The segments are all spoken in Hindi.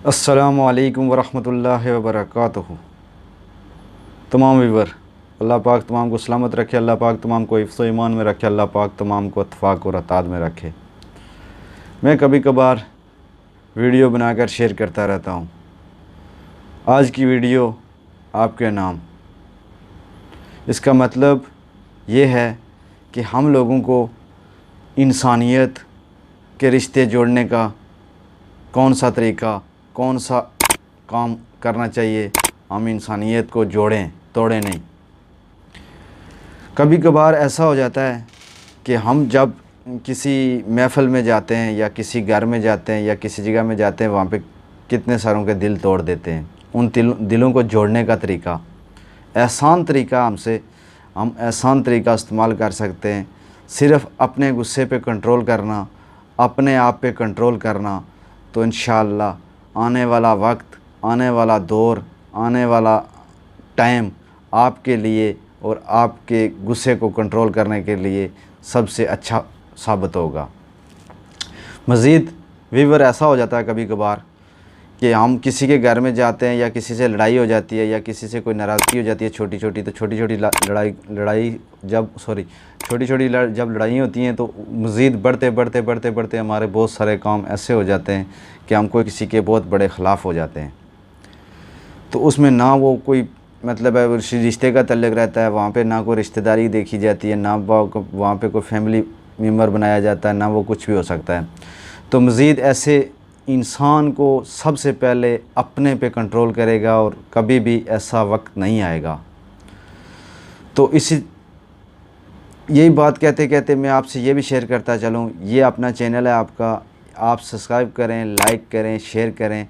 अस्सलामु अलैकुम वरहमतुल्लाहि वबरकातुहू। तमाम व्यूवर, अल्लाह पाक तमाम को सलामत रखे, अल्लाह पाक तमाम को हिफ्ज़ व ईमान में रखे, अल्लाह पाक तमाम को इत्फ़ाक़ और अताद में रखे। मैं कभी कभार वीडियो बनाकर शेयर करता रहता हूँ। आज की वीडियो आपके नाम। इसका मतलब ये है कि हम लोगों को इंसानियत के रिश्ते जोड़ने का कौन सा तरीका, कौन सा काम करना चाहिए। हम इंसानियत को जोड़ें, तोड़ें नहीं। कभी कभार ऐसा हो जाता है कि हम जब किसी महफ़िल में जाते हैं या किसी घर में जाते हैं या किसी जगह में जाते हैं, वहाँ पे कितने सारों के दिल तोड़ देते हैं। उन दिलों को जोड़ने का तरीका, आसान तरीका हम आसान तरीका इस्तेमाल कर सकते हैं। सिर्फ़ अपने गुस्से पे कंट्रोल करना, अपने आप पे कंट्रोल करना, तो इंशाअल्लाह आने वाला वक्त, आने वाला दौर, आने वाला टाइम आपके लिए और आपके गुस्से को कंट्रोल करने के लिए सबसे अच्छा साबित होगा। मज़ीद व्यूवर, ऐसा हो जाता है कभी कभार कि हम किसी के घर में जाते हैं या किसी से लड़ाई हो जाती है या किसी से कोई नाराज़गी हो जाती है छोटी छोटी, तो छोटी छोटी जब लड़ाई होती हैं तो मज़ीद बढ़ते हमारे बहुत सारे काम ऐसे हो जाते हैं कि हम कोई किसी के बहुत बड़े ख़िलाफ़ हो जाते हैं। तो उसमें ना वो कोई मतलब है रिश्ते का तल्लुक़ रहता है, वहाँ पे ना कोई रिश्तेदारी देखी जाती है, ना वहाँ पे कोई फैमिली मेम्बर बनाया जाता है, ना वो कुछ भी हो सकता है। तो मज़ीद ऐसे इंसान को सबसे पहले अपने पे कंट्रोल करेगा और कभी भी ऐसा वक्त नहीं आएगा। तो यही बात कहते कहते मैं आपसे ये भी शेयर करता चलूँ, ये अपना चैनल है आपका, आप सब्सक्राइब करें, लाइक करें, शेयर करें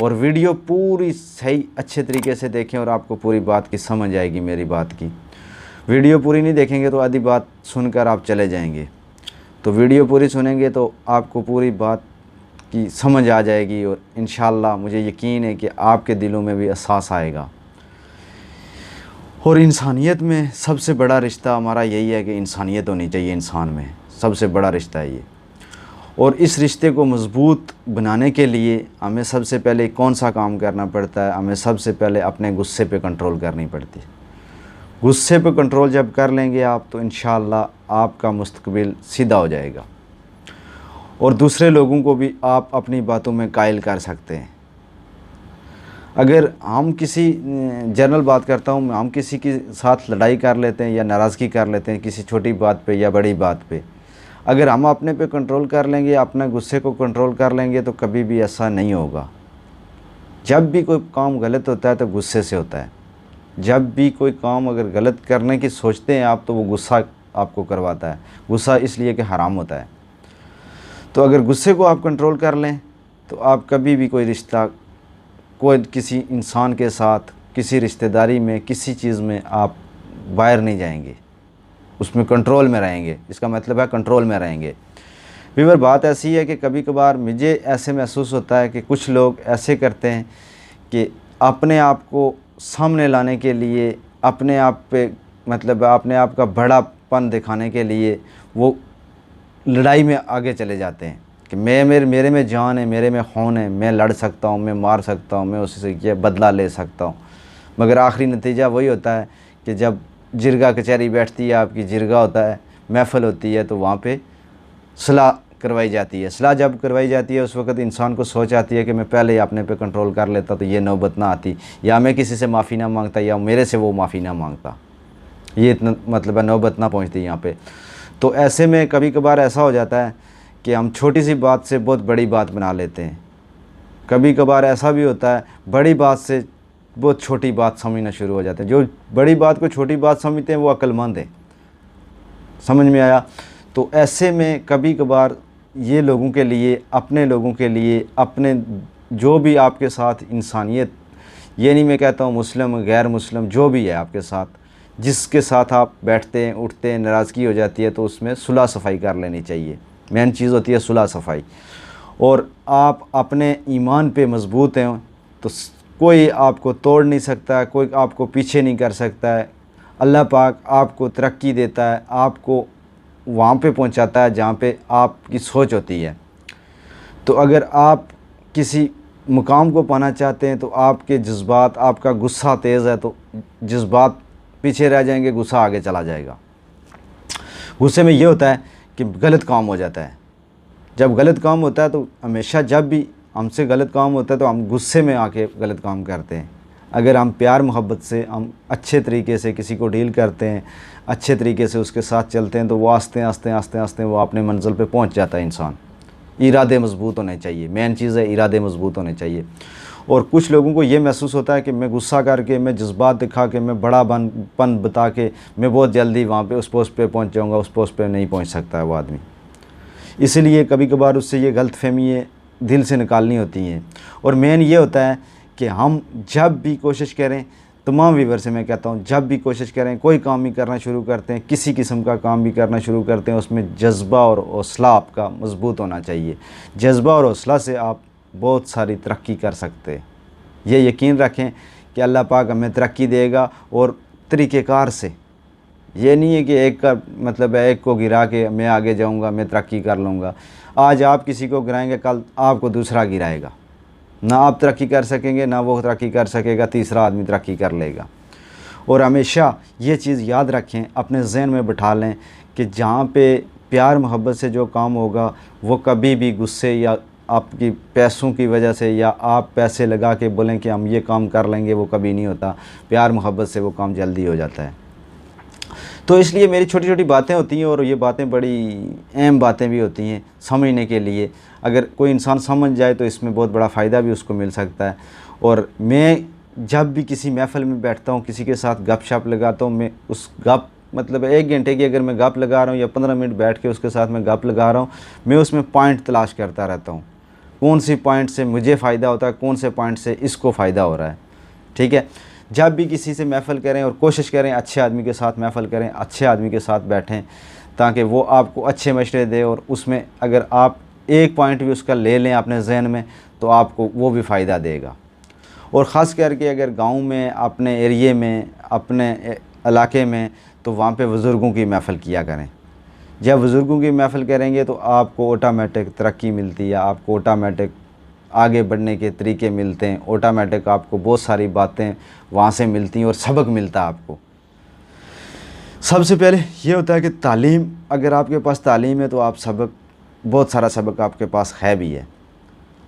और वीडियो पूरी सही अच्छे तरीके से देखें और आपको पूरी बात की समझ आएगी। मेरी बात की वीडियो पूरी नहीं देखेंगे तो आधी बात सुनकर आप चले जाएंगे। तो वीडियो पूरी सुनेंगे तो आपको पूरी बात की समझ आ जाएगी और इंशाअल्लाह मुझे यकीन है कि आपके दिलों में भी एहसास आएगा। और इंसानियत में सबसे बड़ा रिश्ता हमारा यही है कि इंसानियत होनी चाहिए इंसान में, सबसे बड़ा रिश्ता है ये। और इस रिश्ते को मज़बूत बनाने के लिए हमें सबसे पहले कौन सा काम करना पड़ता है? हमें सबसे पहले अपने गुस्से पे कंट्रोल करनी पड़ती है। गुस्से पे कंट्रोल जब कर लेंगे आप, तो इंशाअल्लाह आपका मुस्तकबिल सीधा हो जाएगा और दूसरे लोगों को भी आप अपनी बातों में कायल कर सकते हैं। अगर हम किसी जनरल बात करता हूँ, हम किसी के साथ लड़ाई कर लेते हैं या नाराज़गी कर लेते हैं किसी छोटी बात पे या बड़ी बात पे, अगर हम अपने पे कंट्रोल कर लेंगे, अपने गुस्से को कंट्रोल कर लेंगे, तो कभी भी ऐसा नहीं होगा। जब भी कोई काम गलत होता है तो गुस्से से होता है। जब भी कोई काम अगर गलत करने की सोचते हैं आप, तो वो गुस्सा आपको करवाता है। गुस्सा इसलिए कि हराम होता है। तो अगर गुस्से को आप कंट्रोल कर लें तो आप कभी भी कोई रिश्ता, कोई किसी इंसान के साथ, किसी रिश्तेदारी में, किसी चीज़ में आप बाहर नहीं जाएंगे, उसमें कंट्रोल में रहेंगे। इसका मतलब है कंट्रोल में रहेंगे। व्यूअर, बात ऐसी है कि कभी कभार मुझे ऐसे महसूस होता है कि कुछ लोग ऐसे करते हैं कि अपने आप को सामने लाने के लिए, अपने आप पे मतलब अपने आप का बड़ापन दिखाने के लिए वो लड़ाई में आगे चले जाते हैं कि मेरे में जान है, मेरे में खून है, मैं लड़ सकता हूँ, मैं मार सकता हूँ, मैं उससे ये बदला ले सकता हूँ। मगर आखिरी नतीजा वही होता है कि जब जिरगा कचहरी बैठती है, आपकी जिरगा होता है, महफ़िल होती है, तो वहाँ पे सलाह करवाई जाती है। सलाह जब करवाई जाती है उस वक़्त इंसान को सोच आती है कि मैं पहले ही अपने पे कंट्रोल कर लेता तो ये नौबत ना आती, या मैं किसी से माफ़ी ना मांगता या मेरे से वो माफ़ी ना मांगता, ये इतना मतलब है नौबत ना पहुँचती यहाँ पे। तो ऐसे में कभी कभार ऐसा हो जाता है कि हम छोटी सी बात से बहुत बड़ी बात बना लेते हैं। कभी कभार ऐसा भी होता है बड़ी बात से बहुत छोटी बात समझना शुरू हो जाते हैं। जो बड़ी बात को छोटी बात समझते हैं वो अक्लमंद हैं। समझ में आया? तो ऐसे में कभी कभार ये लोगों के लिए, अपने लोगों के लिए, अपने जो भी आपके साथ इंसानियत, ये नहीं मैं कहता हूँ मुस्लिम गैर मुस्लिम, जो भी है आपके साथ, जिसके साथ आप बैठते हैं उठते हैं, नाराज़गी हो जाती है तो उसमें सुलह सफ़ाई कर लेनी चाहिए। मेन चीज़ होती है सुलह सफ़ाई। और आप अपने ईमान पे मज़बूत हैं तो कोई आपको तोड़ नहीं सकता, कोई आपको पीछे नहीं कर सकता है। अल्लाह पाक आपको तरक्की देता है, आपको वहाँ पे पहुँचाता है जहाँ पे आपकी सोच होती है। तो अगर आप किसी मुकाम को पाना चाहते हैं तो आपके जज्बात, आपका गुस्सा तेज़ है तो जज्बात पीछे रह जाएंगे, गुस्सा आगे चला जाएगा। गुस्से में ये होता है कि गलत काम हो जाता है। जब गलत काम होता है तो हमेशा जब भी हमसे गलत काम होता है तो हम गुस्से में आके गलत काम करते हैं। अगर हम प्यार मोहब्बत से, हम अच्छे तरीके से किसी को डील करते हैं, अच्छे तरीके से उसके साथ चलते हैं तो वो आस्ते आस्ते आस्ते आस्ते वो अपने मंजिल पे पहुंच जाता है इंसान। इरादे मजबूत होने चाहिए, मेन चीज़ है इरादे मजबूत होने चाहिए। और कुछ लोगों को ये महसूस होता है कि मैं गुस्सा करके, मैं जज्बात दिखा के, मैं बड़ा पन बता के मैं बहुत जल्दी वहाँ पे उस पोस्ट पे पहुँच जाऊँगा, उस पोस्ट पे नहीं पहुँच सकता है वो आदमी। इसलिए कभी कभार उससे ये गलतफहमी दिल से निकालनी होती हैं। और मेन ये होता है कि हम जब भी कोशिश करें, तमाम व्यूअर से मैं कहता हूँ, जब भी कोशिश करें, कोई काम भी करना शुरू करते हैं, किसी किस्म का काम भी करना शुरू करते हैं, उसमें जज्बा और हौसला आपका मजबूत होना चाहिए। जज्बा और हौसला से आप बहुत सारी तरक्की कर सकते हैं। ये यकीन रखें कि अल्लाह पाक हमें तरक्की देगा, और तरीक़ेकार से। ये नहीं है कि एक का मतलब है एक को गिरा के मैं आगे जाऊंगा, मैं तरक्की कर लूँगा। आज आप किसी को गिराएंगे, कल आपको दूसरा गिराएगा। ना आप तरक्की कर सकेंगे, ना वो तरक्की कर सकेगा, तीसरा आदमी तरक्की कर लेगा। और हमेशा ये चीज़ याद रखें, अपने जहन में बिठा लें कि जहाँ पे प्यार मोहब्बत से जो काम होगा वो कभी भी गुस्से या आपकी पैसों की वजह से, या आप पैसे लगा के बोलें कि हम ये काम कर लेंगे, वो कभी नहीं होता। प्यार मोहब्बत से वो काम जल्दी हो जाता है। तो इसलिए मेरी छोटी छोटी बातें होती हैं, और ये बातें बड़ी अहम बातें भी होती हैं समझने के लिए। अगर कोई इंसान समझ जाए तो इसमें बहुत बड़ा फ़ायदा भी उसको मिल सकता है। और मैं जब भी किसी महफ़िल में बैठता हूँ, किसी के साथ गप शप लगाता हूँ, मैं उस गप मतलब 1 घंटे की अगर मैं गप लगा रहा हूँ या 15 मिनट बैठ के उसके साथ मैं गप लगा रहा हूँ, मैं उसमें पॉइंट तलाश करता रहता हूँ। कौन सी पॉइंट से मुझे फ़ायदा होता है, कौन से पॉइंट से इसको फ़ायदा हो रहा है। ठीक है, जब भी किसी से महफ़िल करें और कोशिश करें अच्छे आदमी के साथ महफ़िल करें, अच्छे आदमी के साथ बैठें, ताकि वो आपको अच्छे मशवरे दे। और उसमें अगर आप एक पॉइंट भी उसका ले लें अपने जहन में तो आपको वो भी फ़ायदा देगा। और ख़ास करके अगर गांव में, अपने एरिए में, अपने इलाके में, तो वहाँ पे बुज़ुर्गों की महफ़िल किया करें। जब बुज़ुर्गों की महफ़िल करेंगे तो आपको ऑटोमेटिक तरक्की मिलती है, आपको ऑटोमेटिक आगे बढ़ने के तरीके मिलते हैं, ऑटोमेटिक आपको बहुत सारी बातें वहाँ से मिलती हैं और सबक मिलता है आपको। सबसे पहले ये होता है कि तालीम, अगर आपके पास तालीम है तो आप सबक, बहुत सारा सबक आपके पास है भी है।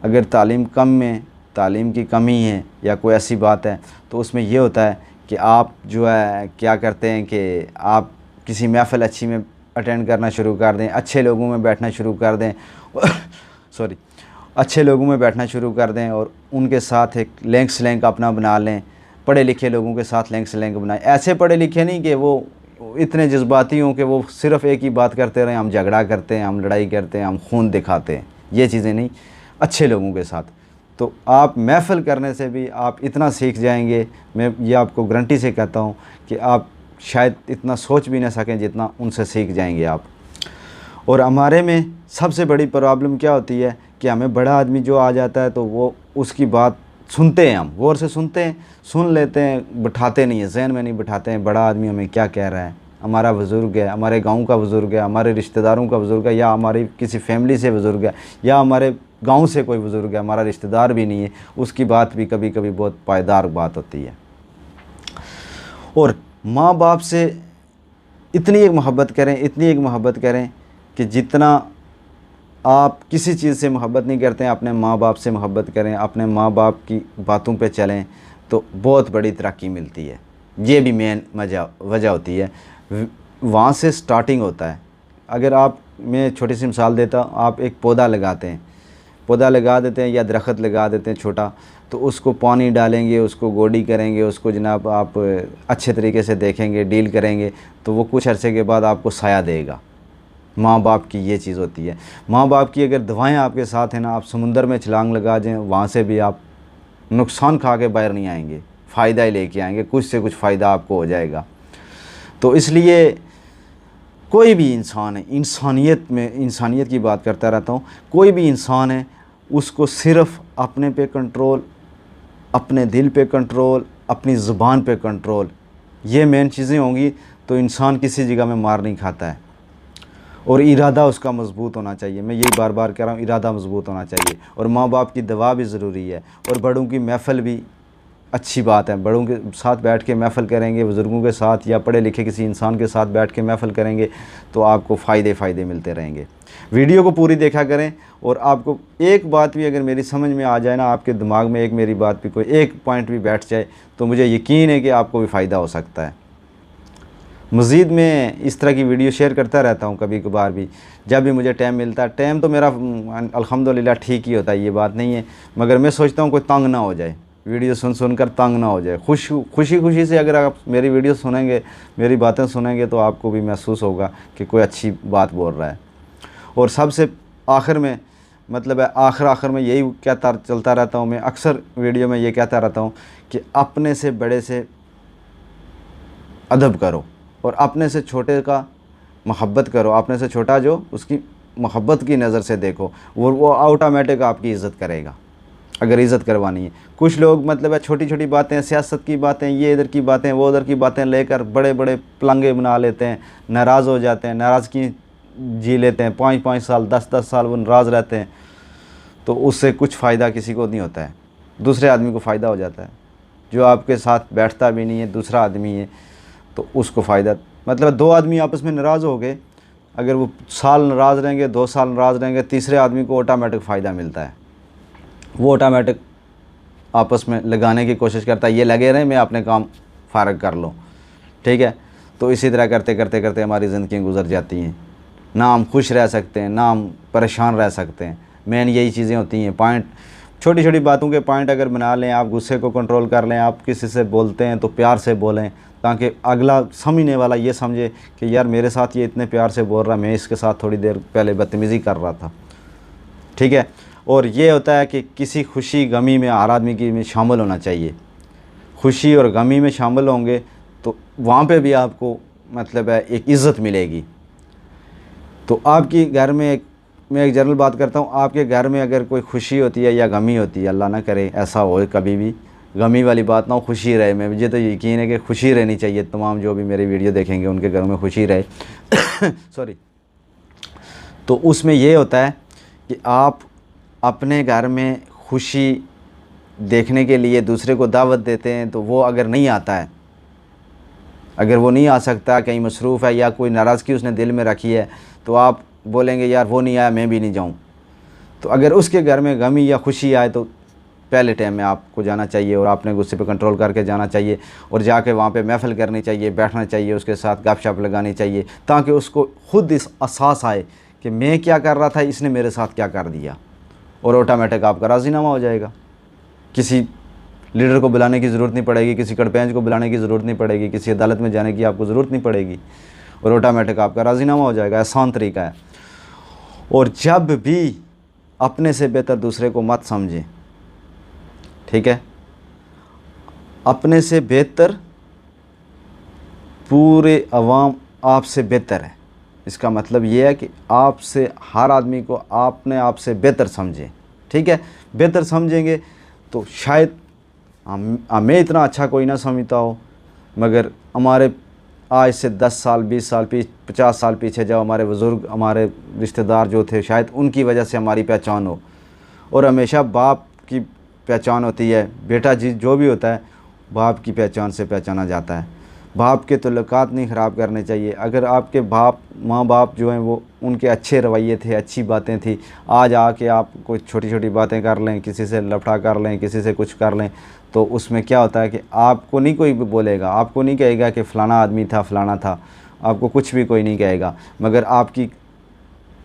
अगर तालीम कम में, तालीम की कमी है या कोई ऐसी बात है, तो उसमें ये होता है कि आप जो है क्या करते हैं कि आप किसी महफ़िल अच्छी में अटेंड करना शुरू कर दें, अच्छे लोगों में बैठना शुरू कर दें सॉरी अच्छे लोगों में बैठना शुरू कर दें, और उनके साथ एक लिंक स्लैंक अपना बना लें। पढ़े लिखे लोगों के साथ लिंक स्लैंक बनाएं। ऐसे पढ़े लिखे नहीं कि वो इतने जज्बाती हों कि वो सिर्फ़ एक ही बात करते रहें, हम झगड़ा करते हैं, हम लड़ाई करते हैं, हम खून दिखाते हैं, ये चीज़ें नहीं। अच्छे लोगों के साथ तो आप महफ़िल करने से भी आप इतना सीख जाएंगे, मैं ये आपको गारंटी से कहता हूँ कि आप शायद इतना सोच भी ना सकें जितना उनसे सीख जाएंगे आप। और हमारे में सबसे बड़ी प्रॉब्लम क्या होती है कि हमें बड़ा आदमी जो आ जाता है तो वो उसकी बात सुनते हैं, हम गौर से सुनते हैं, सुन लेते हैं, बिठाते नहीं है, जहन में नहीं बिठाते हैं बड़ा आदमी हमें क्या कह रहा है। हमारा बुज़ुर्ग है, हमारे गांव का बुज़ुर्ग है, हमारे रिश्तेदारों का बुज़ुर्ग है, या हमारी किसी फैमिली से बुज़ुर्ग है, या हमारे गांव से कोई बुज़ुर्ग है, हमारा रिश्तेदार भी नहीं है, उसकी बात भी कभी कभी बहुत पायदार बात होती है। और माँ बाप से इतनी एक मोहब्बत करें, इतनी एक मोहब्बत करें कि जितना आप किसी चीज़ से मोहब्बत नहीं करते हैं, अपने माँ बाप से मोहब्बत करें, अपने माँ बाप की बातों पे चलें तो बहुत बड़ी तरक्की मिलती है। ये भी मेन वजह होती है, वहाँ से स्टार्टिंग होता है। अगर आप, मैं छोटी सी मिसाल देता हूँ, आप एक पौधा लगाते हैं, पौधा लगा देते हैं या दरख्त लगा देते हैं छोटा, तो उसको पानी डालेंगे, उसको गोडी करेंगे, उसको जनाब आप अच्छे तरीके से देखेंगे, डील करेंगे, तो वो कुछ अरसे के बाद आपको साया देगा। माँ बाप की ये चीज़ होती है। माँ बाप की अगर दुआएं आपके साथ हैं ना, आप समुंदर में छलांग लगा जाएं, वहाँ से भी आप नुकसान खा के बाहर नहीं आएंगे, फ़ायदा ही लेके आएंगे, कुछ से कुछ फ़ायदा आपको हो जाएगा। तो इसलिए कोई भी इंसान है, इंसानियत की बात करता रहता हूँ, कोई भी इंसान है, उसको सिर्फ़ अपने पे कंट्रोल, अपने दिल पे कंट्रोल, अपनी ज़ुबान पे कंट्रोल, ये मेन चीज़ें होंगी तो इंसान किसी जगह में मार नहीं खाता है। और इरादा उसका मज़बूत होना चाहिए। मैं यही बार बार कह रहा हूँ, इरादा मज़बूत होना चाहिए। और माँ बाप की दवा भी ज़रूरी है, और बड़ों की महफ़िल भी अच्छी बात है। बड़ों के साथ बैठ के महफ़िल करेंगे, बुज़ुर्गों के साथ या पढ़े लिखे किसी इंसान के साथ बैठ के महफ़िल करेंगे तो आपको फ़ायदे मिलते रहेंगे। वीडियो को पूरी देखा करें, और आपको एक बात भी अगर मेरी समझ में आ जाए ना, आपके दिमाग में एक मेरी बात भी कोई एक पॉइंट भी बैठ जाए, तो मुझे यकीन है कि आपको भी फ़ायदा हो सकता है। मज़ीद मैं इस तरह की वीडियो शेयर करता रहता हूँ कभी कभार भी, जब भी मुझे टाइम मिलता है। टाइम तो मेरा अल्हम्दुलिल्लाह ठीक ही होता है, ये बात नहीं है, मगर मैं सोचता हूँ कोई तंग ना हो जाए, वीडियो सुन कर तंग ना हो जाए। खुशी से अगर आप मेरी वीडियो सुनेंगे, मेरी बातें सुनेंगे, तो आपको भी महसूस होगा कि कोई अच्छी बात बोल रहा है। और सबसे आखिर में, मतलब है आखिर में यही कहता चलता रहता हूँ मैं, अक्सर वीडियो में ये कहता रहता हूँ कि अपने से बड़े से अदब करो, और अपने से छोटे का मोहब्बत करो। अपने से छोटा जो, उसकी मोहब्बत की नज़र से देखो, वो ऑटोमेटिक आपकी इज़्ज़त करेगा, अगर इज़्ज़त करवानी है। कुछ लोग मतलब है छोटी छोटी बातें, सियासत की बातें, ये इधर की बातें, वो उधर की बातें लेकर बड़े बड़े पलंगे बना लेते हैं, नाराज़ हो जाते हैं, नाराज़गी जी लेते हैं, 5-5 साल 10-10 साल वो नाराज़ रहते हैं। तो उससे कुछ फ़ायदा किसी को नहीं होता है, दूसरे आदमी को फ़ायदा हो जाता है। जो आपके साथ बैठता भी नहीं है, दूसरा आदमी है, तो उसको फ़ायदा, मतलब 2 आदमी आपस में नाराज़ हो गए, अगर वो साल नाराज़ रहेंगे, 2 साल नाराज़ रहेंगे, तीसरे आदमी को ऑटोमेटिक फ़ायदा मिलता है। वो ऑटोमेटिक आपस में लगाने की कोशिश करता है, ये लगे रहें, मैं अपने काम फ़ारग कर लूँ, ठीक है। तो इसी तरह करते करते करते हमारी ज़िंदगी गुजर जाती हैं। ना हम खुश रह सकते हैं, ना हम परेशान रह सकते हैं। मेन यही चीज़ें होती हैं। पॉइंट, छोटी छोटी बातों के पॉइंट अगर बना लें, आप गुस्से को कंट्रोल कर लें, आप किसी से बोलते हैं तो प्यार से बोलें, ताकि अगला समझने वाला ये समझे कि यार मेरे साथ ये इतने प्यार से बोल रहा, मैं इसके साथ थोड़ी देर पहले बदतमीज़ी कर रहा था, ठीक है। और ये होता है कि किसी खुशी गमी में हर आदमी की में शामिल होना चाहिए। खुशी और गमी में शामिल होंगे तो वहाँ पे भी आपको मतलब है एक इज़्ज़त मिलेगी। तो आपकी घर में मैं एक जनरल बात करता हूँ, आपके घर में अगर कोई खुशी होती है या गमी होती है, अल्लाह ना करे ऐसा हो कभी भी, गमी वाली बात ना हो, खुशी रहे। मैं मुझे तो यकीन है कि खुशी रहनी चाहिए, तमाम जो भी मेरी वीडियो देखेंगे उनके घरों में खुशी रहे सॉरी। तो उसमें ये होता है कि आप अपने घर में खुशी देखने के लिए दूसरे को दावत देते हैं, तो वो अगर नहीं आता है, अगर वो नहीं आ सकता, कहीं मसरूफ़ है या कोई नाराज़गी उसने दिल में रखी है, तो आप बोलेंगे यार वो नहीं आया मैं भी नहीं जाऊं। तो अगर उसके घर में गमी या खुशी आए तो पहले टाइम में आपको जाना चाहिए, और आपने गुस्से पे कंट्रोल करके जाना चाहिए, और जाके वहाँ पे महफ़िल करनी चाहिए, बैठना चाहिए, उसके साथ गपशप लगानी चाहिए, ताकि उसको खुद इस एहसास आए कि मैं क्या कर रहा था, इसने मेरे साथ क्या कर दिया, और ऑटोमेटिक आपका राज़ीनामा हो जाएगा। किसी लीडर को बुलाने की ज़रूरत नहीं पड़ेगी, किसी कड़पेंच को बुलाने की ज़रूरत नहीं पड़ेगी, किसी अदालत में जाने की आपको ज़रूरत नहीं पड़ेगी, और ऑटोमेटिक आपका राज़ीनामा हो जाएगा। आसान तरीका है। और जब भी अपने से बेहतर दूसरे को मत समझें, ठीक है। अपने से बेहतर पूरे अवाम आपसे बेहतर है, इसका मतलब ये है कि आपसे हर आदमी को आपने आपसे बेहतर समझें, ठीक है। बेहतर समझेंगे तो शायद हमें इतना अच्छा कोई ना समझता हो, मगर हमारे आज से 10 साल 20 साल 50 साल पीछे जब हमारे बुज़ुर्ग, हमारे रिश्तेदार जो थे, शायद उनकी वजह से हमारी पहचान हो। और हमेशा बाप की पहचान होती है, बेटा जी जो भी होता है बाप की पहचान से पहचाना जाता है। बाप के तल्लुकात नहीं ख़राब करने चाहिए। अगर आपके माँ बाप जो हैं वो उनके अच्छे रवैये थे, अच्छी बातें थी, आज आके आप कोई छोटी छोटी बातें कर लें, किसी से लफड़ा कर लें, किसी से कुछ कर लें, तो उसमें क्या होता है कि आपको नहीं कोई बोलेगा, आपको नहीं कहेगा कि फ़लाना आदमी था, फ़लाना था, आपको कुछ भी कोई नहीं कहेगा, मगर आपकी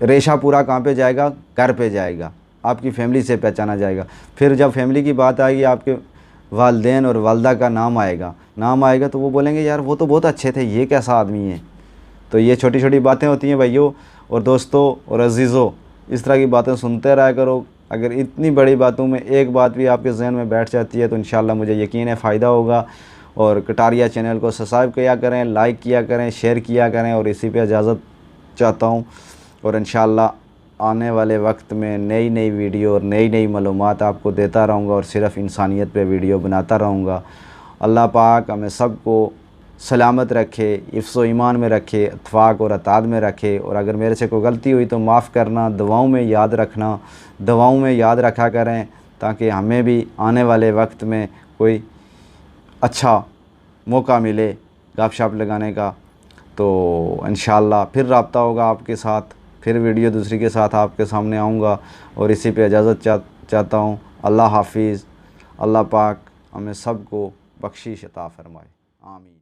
रेशा पूरा कहाँ पे जाएगा, घर पे जाएगा, आपकी फ़ैमिली से पहचाना जाएगा। फिर जब फैमिली की बात आएगी, आपके वालदेन और वालदा का नाम आएगा तो वो बोलेंगे यार वो तो बहुत अच्छे थे, ये कैसा आदमी है। तो ये छोटी छोटी बातें होती हैं भाइयों और दोस्तों और अजीज़ों, इस तरह की बातें सुनते रहा करो। अगर इतनी बड़ी बातों में एक बात भी आपके जहन में बैठ जाती है तो इंशाल्लाह मुझे यकीन है फ़ायदा होगा। और कटारिया चैनल को सब्सक्राइब किया करें, लाइक किया करें, शेयर किया करें, और इसी पे इजाज़त चाहता हूँ। और इंशाल्लाह आने वाले वक्त में नई नई वीडियो और नई नई मालूमात आपको देता रहूँगा, और सिर्फ़ इंसानियत पे वीडियो बनाता रहूँगा। अल्लाह पाक हमें सबको सलामत रखे, हिफ्ज़ व ईमान में रखे, इत्फ़ाक़ और अताद में रखे। और अगर मेरे से कोई गलती हुई तो माफ़ करना, दुआओं में याद रखना, दुआओं में याद रखा करें ताकि हमें भी आने वाले वक्त में कोई अच्छा मौका मिले गपशप लगाने का। तो इंशाअल्लाह फिर रब्ता होगा आपके साथ, फिर वीडियो दूसरी के साथ आपके सामने आऊँगा। और इसी पे इजाज़त चाहता हूँ। अल्लाह हाफिज़। अल्लाह पाक हमें सब को बख्शिश अता फ़रमाए। आमीन।